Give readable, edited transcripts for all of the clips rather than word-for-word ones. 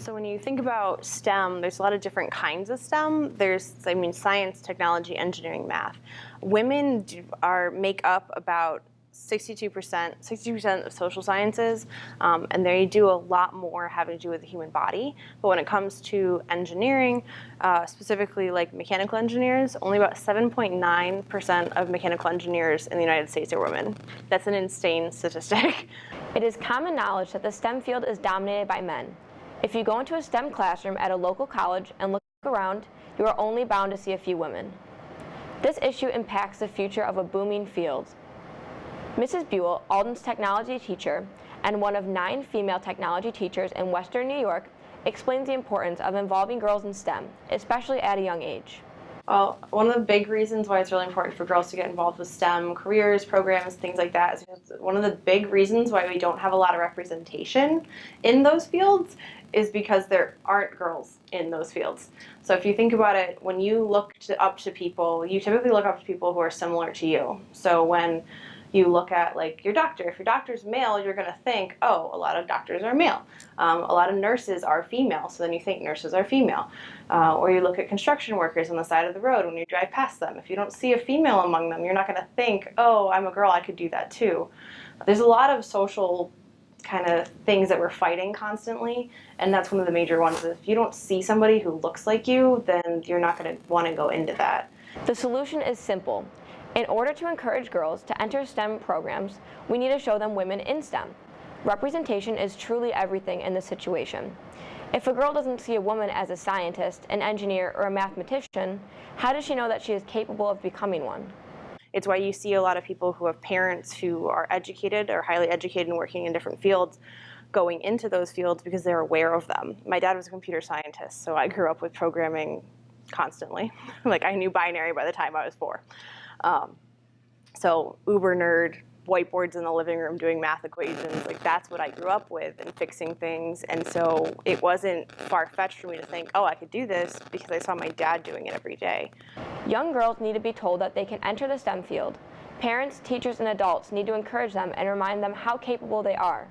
So when you think about STEM, there's a lot of different kinds of STEM. There's, science, technology, engineering, math. Women make up about 60% of social sciences, and they do a lot more having to do with the human body. But when it comes to engineering, specifically like mechanical engineers, only about 7.9% of mechanical engineers in the United States are women. That's an insane statistic. It is common knowledge that the STEM field is dominated by men. If you go into a STEM classroom at a local college and look around, you are only bound to see a few women. This issue impacts the future of a booming field. Mrs. Buell, Alden's technology teacher, and one of 9 female technology teachers in Western New York, explains the importance of involving girls in STEM, especially at a young age. Well, one of the big reasons why it's really important for girls to get involved with STEM careers, programs, things like that is because one of the big reasons why we don't have a lot of representation in those fields is because there aren't girls in those fields. So if you think about it, when you look up to people, you typically look up to people who are similar to you. So when you look at like your doctor, if your doctor's male, you're gonna think, oh, a lot of doctors are male. A lot of nurses are female, so then you think nurses are female. Or you look at construction workers on the side of the road when you drive past them. If you don't see a female among them, you're not gonna think, oh, I'm a girl, I could do that too. There's a lot of social kind of things that we're fighting constantly, and that's one of the major ones. If you don't see somebody who looks like you, then you're not gonna wanna go into that. The solution is simple. In order to encourage girls to enter STEM programs, we need to show them women in STEM. Representation is truly everything in this situation. If a girl doesn't see a woman as a scientist, an engineer, or a mathematician, how does she know that she is capable of becoming one? It's why you see a lot of people who have parents who are educated or highly educated and working in different fields going into those fields because they're aware of them. My dad was a computer scientist, so I grew up with programming constantly. Like I knew binary by the time I was 4. So uber nerd, whiteboards in the living room doing math equations, like that's what I grew up with and fixing things. And so it wasn't far-fetched for me to think, oh, I could do this because I saw my dad doing it every day. Young girls need to be told that they can enter the STEM field. Parents, teachers, and adults need to encourage them and remind them how capable they are.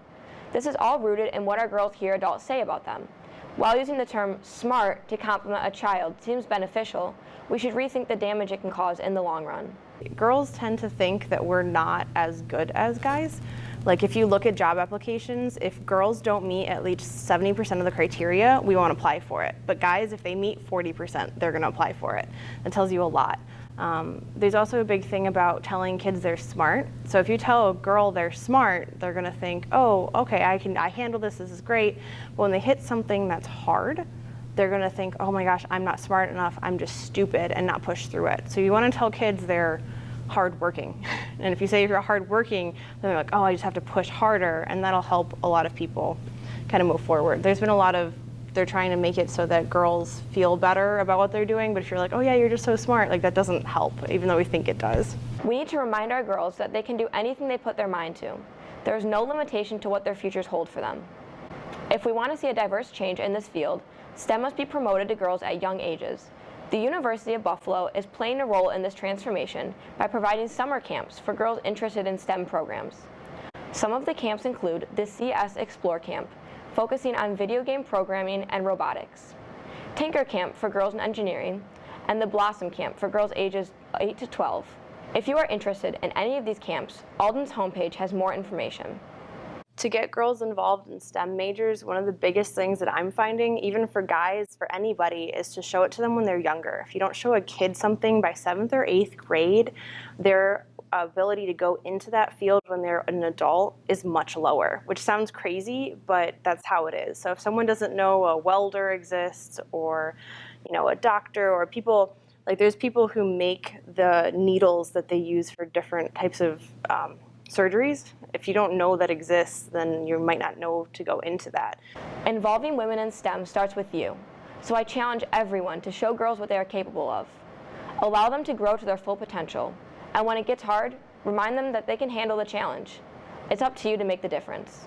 This is all rooted in what our girls hear adults say about them. While using the term smart to compliment a child seems beneficial, we should rethink the damage it can cause in the long run. Girls tend to think that we're not as good as guys. Like if you look at job applications, if girls don't meet at least 70% of the criteria, we won't apply for it. But guys, if they meet 40%, they're gonna apply for it. That tells you a lot. There's also a big thing about telling kids they're smart. So if you tell a girl they're smart, they're gonna think, oh, okay, I handle this is great. But when they hit something that's hard, they're gonna think, oh my gosh, I'm not smart enough, I'm just stupid, and not push through it. So you wanna tell kids they're hardworking. And if you say if you're hardworking, then they're like, oh, I just have to push harder, and that'll help a lot of people kind of move forward. There's been a lot of, they're trying to make it so that girls feel better about what they're doing, but if you're like, oh yeah, you're just so smart, like that doesn't help, even though we think it does. We need to remind our girls that they can do anything they put their mind to. There is no limitation to what their futures hold for them. If we want to see a diverse change in this field, STEM must be promoted to girls at young ages. The University of Buffalo is playing a role in this transformation by providing summer camps for girls interested in STEM programs. Some of the camps include the CS Explore Camp, focusing on video game programming and robotics, Tinker Camp for girls in engineering, and the Blossom Camp for girls ages 8 to 12. If you are interested in any of these camps, Alden's homepage has more information. To get girls involved in STEM majors, one of the biggest things that I'm finding, even for guys, for anybody, is to show it to them when they're younger. If you don't show a kid something by 7th or 8th grade, their ability to go into that field when they're an adult is much lower, which sounds crazy, but that's how it is. So if someone doesn't know a welder exists, or a doctor, or people, like there's people who make the needles that they use for different types of surgeries. If you don't know that exists, then you might not know to go into that. Involving women in STEM starts with you. So I challenge everyone to show girls what they are capable of. Allow them to grow to their full potential. And when it gets hard, remind them that they can handle the challenge. It's up to you to make the difference.